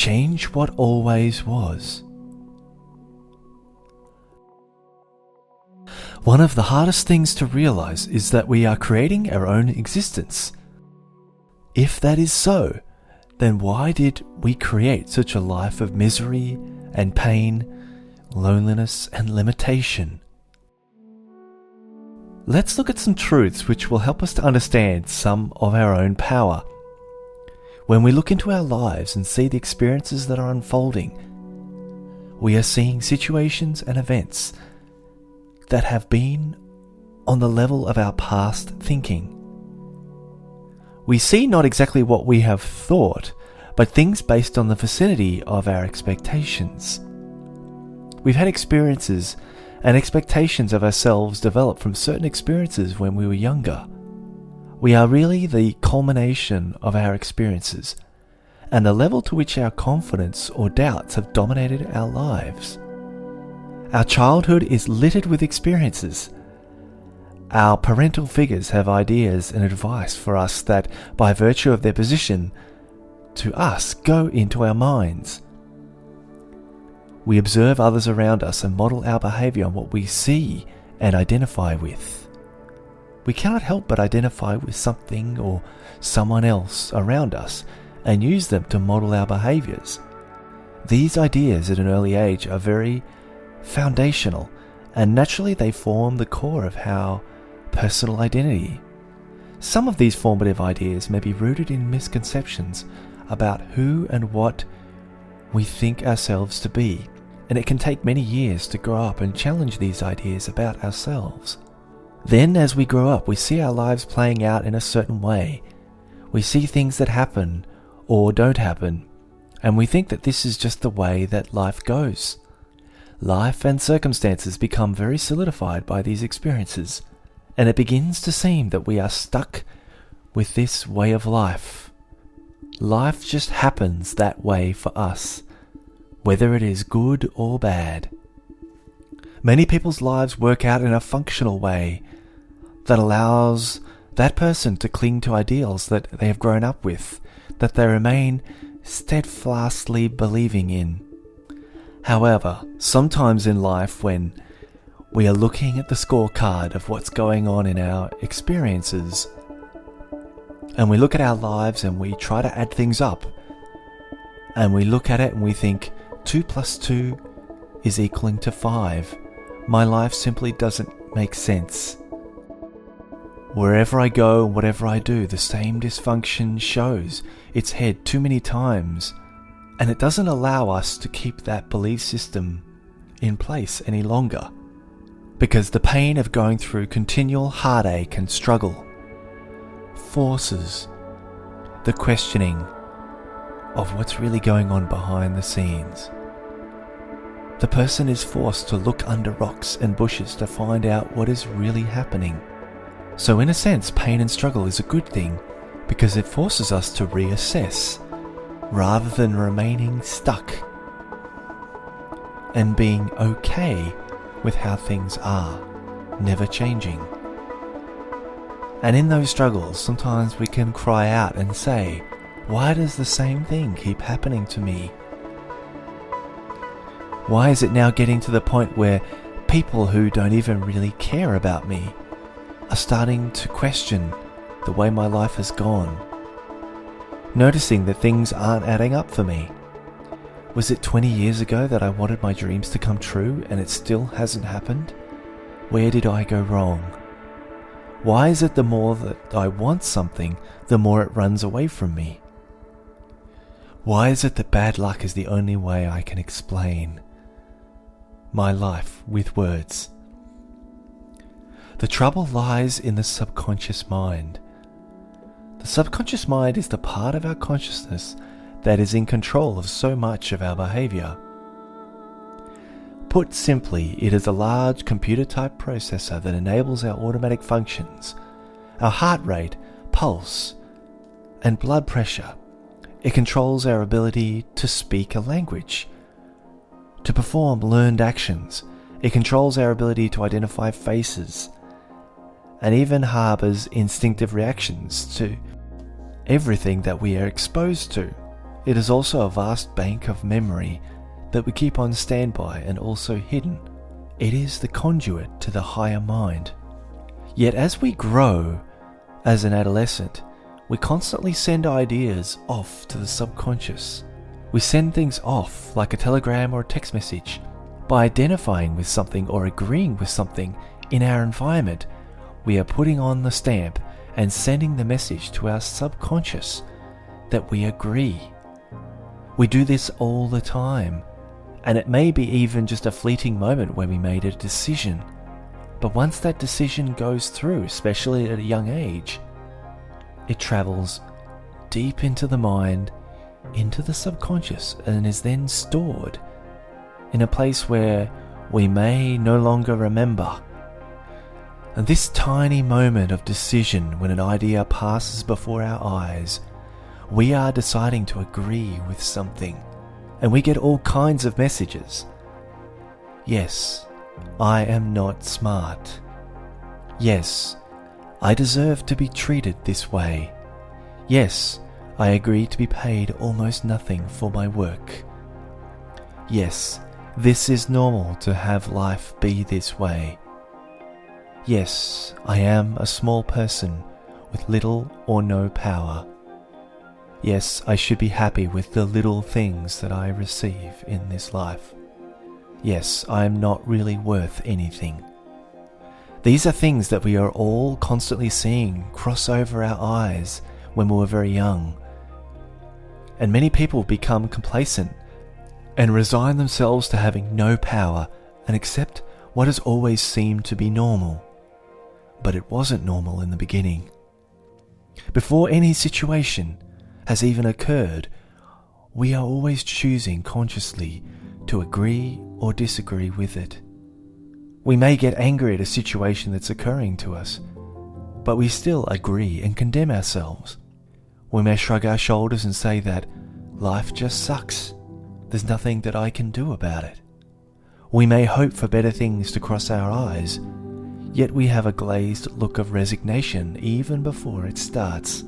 change what always was. One of the hardest things to realize is that we are creating our own existence. If that is so, then why did we create such a life of misery and pain, loneliness and limitation? Let's look at some truths which will help us to understand some of our own power. When we look into our lives and see the experiences that are unfolding, we are seeing situations and events that have been on the level of our past thinking. We see not exactly what we have thought, but things based on the vicinity of our expectations. We've had experiences and expectations of ourselves develop from certain experiences when we were younger. We are really the culmination of our experiences and the level to which our confidence or doubts have dominated our lives. Our childhood is littered with experiences. Our parental figures have ideas and advice for us that, by virtue of their position to us, go into our minds. We observe others around us and model our behavior on what we see and identify with. We cannot help but identify with something or someone else around us and use them to model our behaviors. These ideas at an early age are very foundational, and naturally they form the core of our personal identity. Some of these formative ideas may be rooted in misconceptions about who and what we think ourselves to be, and it can take many years to grow up and challenge these ideas about ourselves. Then, as we grow up, we see our lives playing out in a certain way. We see things that happen or don't happen, and we think that this is just the way that life goes. Life and circumstances become very solidified by these experiences, and it begins to seem that we are stuck with this way of life. Life just happens that way for us, whether it is good or bad. Many people's lives work out in a functional way that allows that person to cling to ideals that they have grown up with, that they remain steadfastly believing in. However, sometimes in life, when we are looking at the scorecard of what's going on in our experiences, and we look at our lives and we try to add things up, and we look at it and we think 2 plus 2 is equaling to 5. My life simply doesn't make sense. Wherever I go and whatever I do, the same dysfunction shows its head too many times, and it doesn't allow us to keep that belief system in place any longer, because the pain of going through continual heartache and struggle forces the questioning of what's really going on behind the scenes. The person is forced to look under rocks and bushes to find out what is really happening. So in a sense, pain and struggle is a good thing, because it forces us to reassess rather than remaining stuck and being okay with how things are, never changing. And in those struggles, sometimes we can cry out and say, why does the same thing keep happening to me? Why is it now getting to the point where people who don't even really care about me are starting to question the way my life has gone? Noticing that things aren't adding up for me. Was it 20 years ago that I wanted my dreams to come true and it still hasn't happened? Where did I go wrong? Why is it the more that I want something, the more it runs away from me? Why is it that bad luck is the only way I can explain my life with words? The trouble lies in the subconscious mind. The subconscious mind is the part of our consciousness that is in control of so much of our behavior. Put simply, it is a large computer-type processor that enables our automatic functions, our heart rate, pulse, and blood pressure. It controls our ability to speak a language, to perform learned actions. It controls our ability to identify faces, and even harbors instinctive reactions to everything that we are exposed to. it is also a vast bank of memory that we keep on standby and also hidden. It is the conduit to the higher mind. Yet as we grow as an adolescent, we constantly send ideas off to the subconscious. We send things off like a telegram or a text message. By identifying with something or agreeing with something in our environment, we are putting on the stamp and sending the message to our subconscious that we agree. We do this all the time, and it may be even just a fleeting moment when we made a decision. But once that decision goes through, especially at a young age, it travels deep into the mind, into the subconscious, and is then stored in a place where we may no longer remember. And this tiny moment of decision, when an idea passes before our eyes, we are deciding to agree with something, and we get all kinds of messages. Yes, I am not smart. Yes, I deserve to be treated this way. Yes, I agree to be paid almost nothing for my work. Yes, this is normal to have life be this way. Yes, I am a small person with little or no power. Yes, I should be happy with the little things that I receive in this life. Yes, I am not really worth anything. These are things that we are all constantly seeing cross over our eyes when we were very young. And many people become complacent and resign themselves to having no power and accept what has always seemed to be normal. But it wasn't normal in the beginning. Before any situation has even occurred, we are always choosing consciously to agree or disagree with it. We may get angry at a situation that's occurring to us, but we still agree and condemn ourselves. We may shrug our shoulders and say that life just sucks. There's nothing that I can do about it. We may hope for better things to cross our eyes, yet we have a glazed look of resignation even before it starts.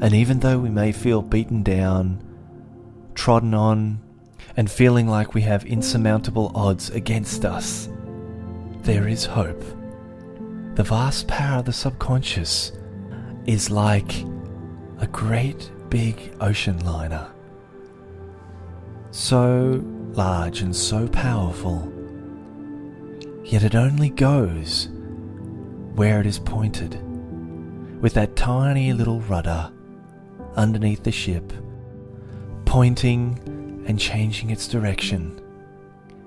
And even though we may feel beaten down, trodden on, and feeling like we have insurmountable odds against us, there is hope. The vast power of the subconscious is like a great big ocean liner. So large and so powerful, yet it only goes where it is pointed, with that tiny little rudder underneath the ship, pointing and changing its direction,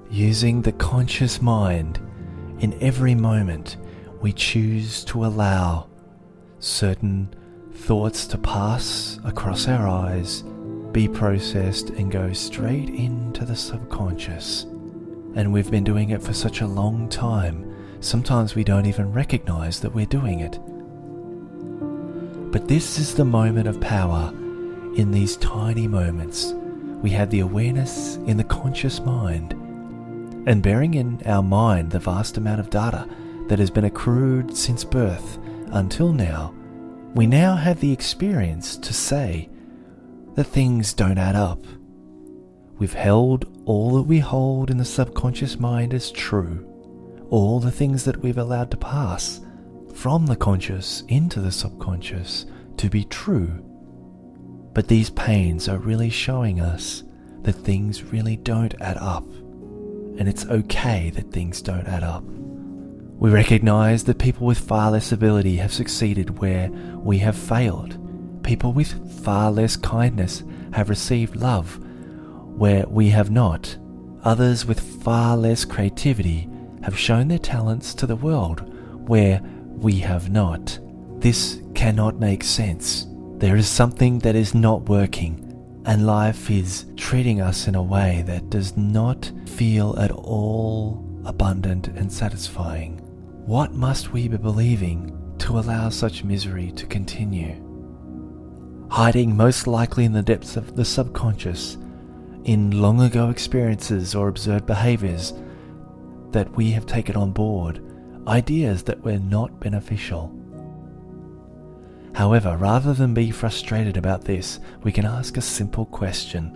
using the conscious mind. In every moment we choose to allow certain thoughts to pass across our eyes, be processed, and go straight into the subconscious. And we've been doing it for such a long time, sometimes we don't even recognize that we're doing it. But this is the moment of power. In these tiny moments, we have the awareness in the conscious mind, and bearing in our mind the vast amount of data that has been accrued since birth until now, we now have the experience to say that things don't add up. We've held all that we hold in the subconscious mind as true, all the things that we've allowed to pass from the conscious into the subconscious to be true. But these pains are really showing us that things really don't add up, and it's okay that things don't add up. We recognize that people with far less ability have succeeded where we have failed. People with far less kindness have received love where we have not. Others with far less creativity have shown their talents to the world where we have not. This cannot make sense. There is something that is not working, and life is treating us in a way that does not feel at all abundant and satisfying. What must we be believing to allow such misery to continue? Hiding most likely in the depths of the subconscious, in long ago experiences or observed behaviors that we have taken on board, ideas that were not beneficial. However, rather than be frustrated about this, we can ask a simple question.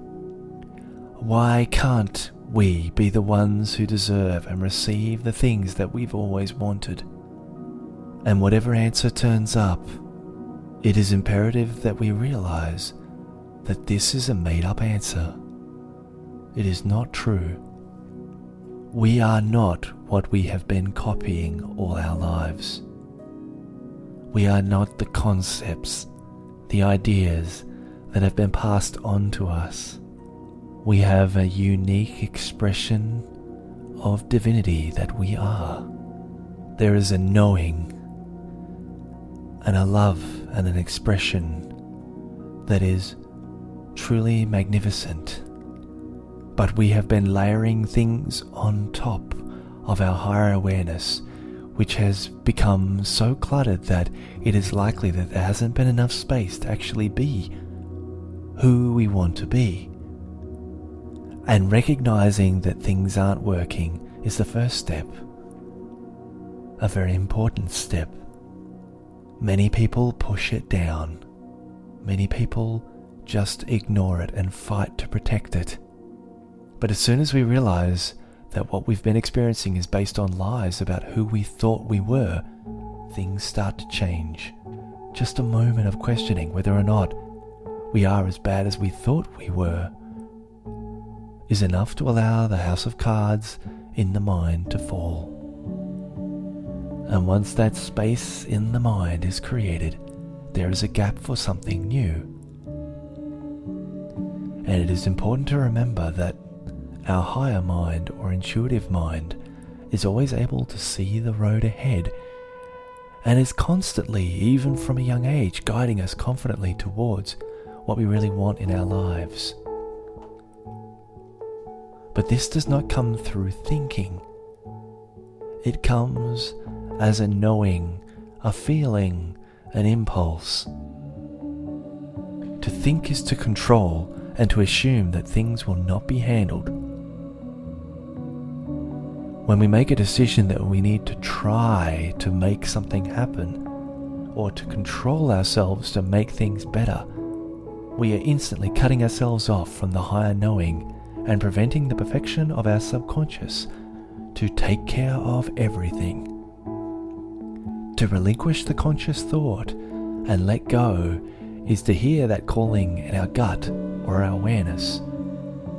Why can't we be the ones who deserve and receive the things that we've always wanted? And whatever answer turns up, it is imperative that we realize that this is a made-up answer. It is not true. We are not what we have been copying all our lives. We are not the concepts, the ideas that have been passed on to us. We have a unique expression of divinity that we are. There is a knowing and a love and an expression that is truly magnificent. But we have been layering things on top of our higher awareness, which has become so cluttered that it is likely that there hasn't been enough space to actually be who we want to be. And recognizing that things aren't working is the first step, a very important step. Many people push it down. Many people just ignore it and fight to protect it. But as soon as we realize that what we've been experiencing is based on lies about who we thought we were, things start to change. Just a moment of questioning whether or not we are as bad as we thought we were is enough to allow the house of cards in the mind to fall. And once that space in the mind is created, there is a gap for something new. And it is important to remember that our higher mind or intuitive mind is always able to see the road ahead and is constantly, even from a young age, guiding us confidently towards what we really want in our lives. But this does not come through thinking. It comes as a knowing, a feeling, an impulse. To think is to control and to assume that things will not be handled. When we make a decision that we need to try to make something happen or to control ourselves to make things better, we are instantly cutting ourselves off from the higher knowing and preventing the perfection of our subconscious to take care of everything. To relinquish the conscious thought and let go is to hear that calling in our gut or our awareness.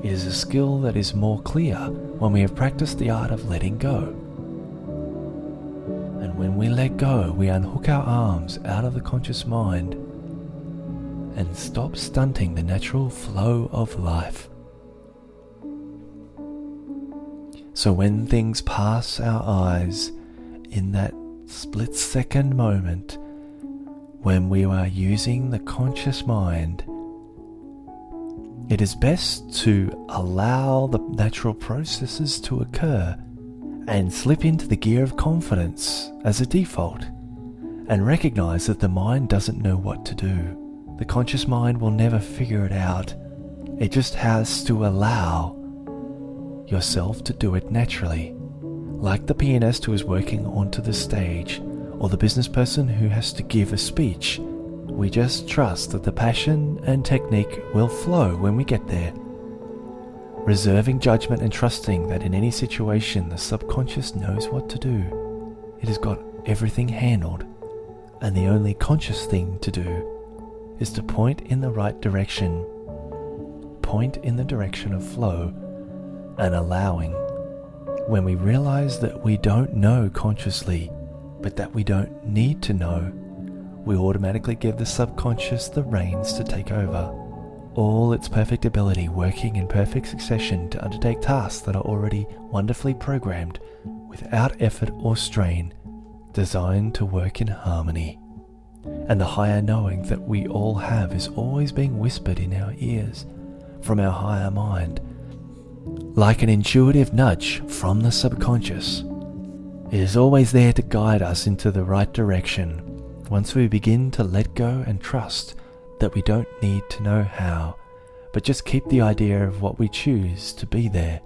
It is a skill that is more clear when we have practiced the art of letting go. And when we let go, we unhook our arms out of the conscious mind and stop stunting the natural flow of life. So when things pass our eyes in that split-second moment when we are using the conscious mind, it is best to allow the natural processes to occur and slip into the gear of confidence as a default and recognize that the mind doesn't know what to do. The conscious mind will never figure it out. It just has to allow yourself to do it naturally. Like the pianist who is working onto the stage or the business person who has to give a speech, we just trust that the passion and technique will flow when we get there. Reserving judgment and trusting that in any situation the subconscious knows what to do. It has got everything handled, and the only conscious thing to do is to point in the right direction, point in the direction of flow and allowing. When we realize that we don't know consciously, but that we don't need to know, we automatically give the subconscious the reins to take over, all its perfect ability working in perfect succession to undertake tasks that are already wonderfully programmed without effort or strain, designed to work in harmony. And the higher knowing that we all have is always being whispered in our ears from our higher mind, like an intuitive nudge from the subconscious. It is always there to guide us into the right direction once we begin to let go and trust that we don't need to know how, but just keep the idea of what we choose to be there.